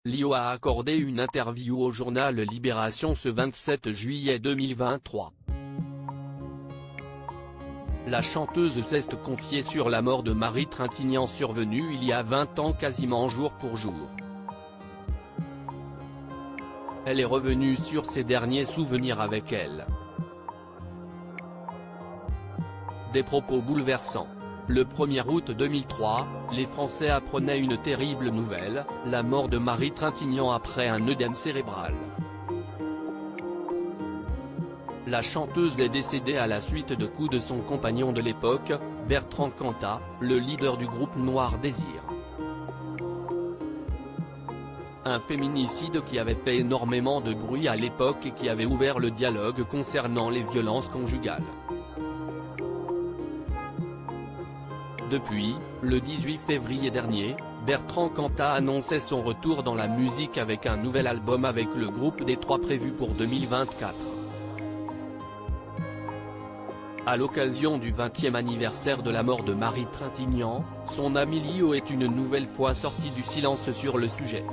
Lio a accordé une interview au journal Libération ce 27 juillet 2023. La chanteuse s'est confiée sur la mort de Marie Trintignant survenue il y a 20 ans quasiment jour pour jour. Elle est revenue sur ses derniers souvenirs avec elle. Des propos bouleversants. Le 1er août 2003, les Français apprenaient une terrible nouvelle, la mort de Marie Trintignant après un œdème cérébral. La chanteuse est décédée à la suite de coups de son compagnon de l'époque, Bertrand Cantat, le leader du groupe Noir Désir. Un féminicide qui avait fait énormément de bruit à l'époque et qui avait ouvert le dialogue concernant les violences conjugales. Depuis, le 18 février dernier, Bertrand Cantat annonçait son retour dans la musique avec un nouvel album avec le groupe Détroit prévu pour 2024. À l'occasion du 20e anniversaire de la mort de Marie Trintignant, son ami Lio est une nouvelle fois sorti du silence sur le sujet.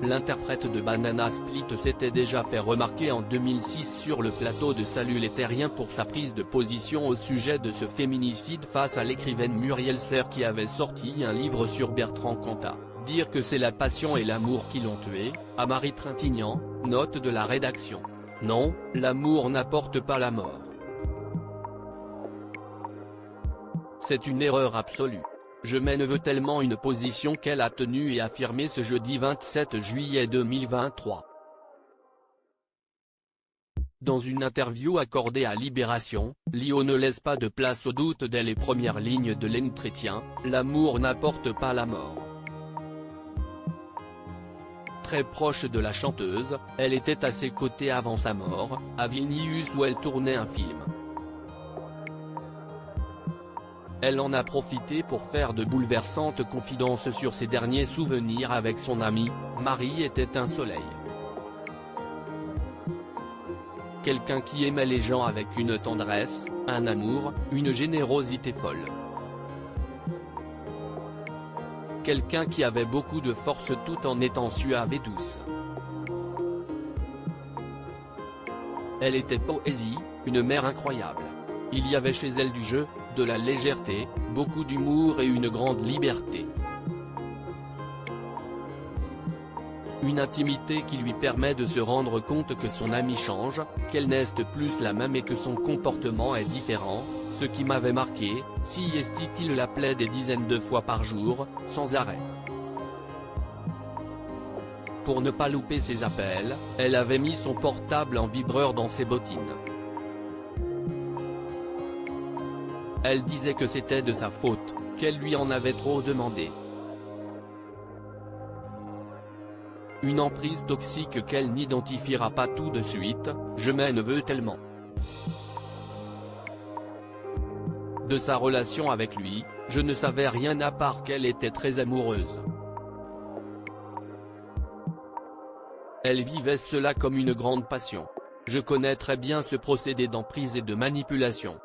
L'interprète de Banana Split s'était déjà fait remarquer en 2006 sur le plateau de Salut les Terriens pour sa prise de position au sujet de ce féminicide face à l'écrivaine Muriel Serre qui avait sorti un livre sur Bertrand Cantat. Dire que c'est la passion et l'amour qui l'ont tué, à Marie Trintignant, note de la rédaction. Non, l'amour n'apporte pas la mort. C'est une erreur absolue. Je veux tellement une position qu'elle a tenue et affirmée ce jeudi 27 juillet 2023. Dans une interview accordée à Libération, Lio ne laisse pas de place au doute dès les premières lignes de l'entretien, l'amour n'apporte pas la mort. Très proche de la chanteuse, elle était à ses côtés avant sa mort, à Vilnius où elle tournait un film. Elle en a profité pour faire de bouleversantes confidences sur ses derniers souvenirs avec son amie. Marie était un soleil. Quelqu'un qui aimait les gens avec une tendresse, un amour, une générosité folle. Quelqu'un qui avait beaucoup de force tout en étant suave et douce. Elle était poésie, une mère incroyable. Il y avait chez elle du jeu, de la légèreté, beaucoup d'humour et une grande liberté. Une intimité qui lui permet de se rendre compte que son amie change, qu'elle n'est plus la même et que son comportement est différent. Ce qui m'avait marqué, si est qu'il l'appelait des dizaines de fois par jour, sans arrêt. Pour ne pas louper ses appels, elle avait mis son portable en vibreur dans ses bottines. Elle disait que c'était de sa faute, qu'elle lui en avait trop demandé. Une emprise toxique qu'elle n'identifiera pas tout de suite, je veux tellement. De sa relation avec lui, je ne savais rien à part qu'elle était très amoureuse. Elle vivait cela comme une grande passion. Je connais très bien ce procédé d'emprise et de manipulation.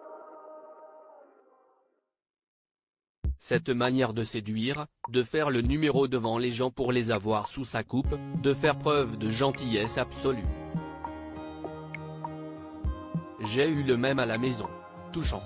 Cette manière de séduire, de faire le numéro devant les gens pour les avoir sous sa coupe, de faire preuve de gentillesse absolue. J'ai eu le même à la maison. Touchant.